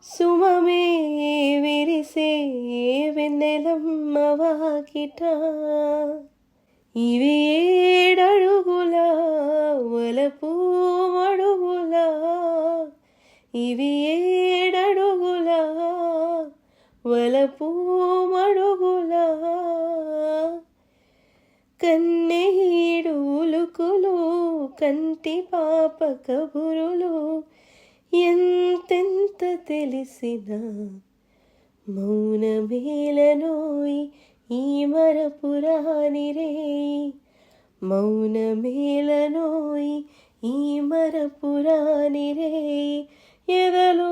సుమమే విరిసే వెన్నెలమ్మ వాకిట ఇవి ఏడడుగుల వలపు మడుగుల ఇవి ఏడడుగుల వలపు మడుగుల కన్నెహీడు ఉలుకులు కంటి పాప కబురులు ఎంతెంత తెలిసిన మౌనమేలనోయి ఈ మరపురాని రేయి మౌనమేలనోయి ఈ మరపురాని రేయి ఎదలో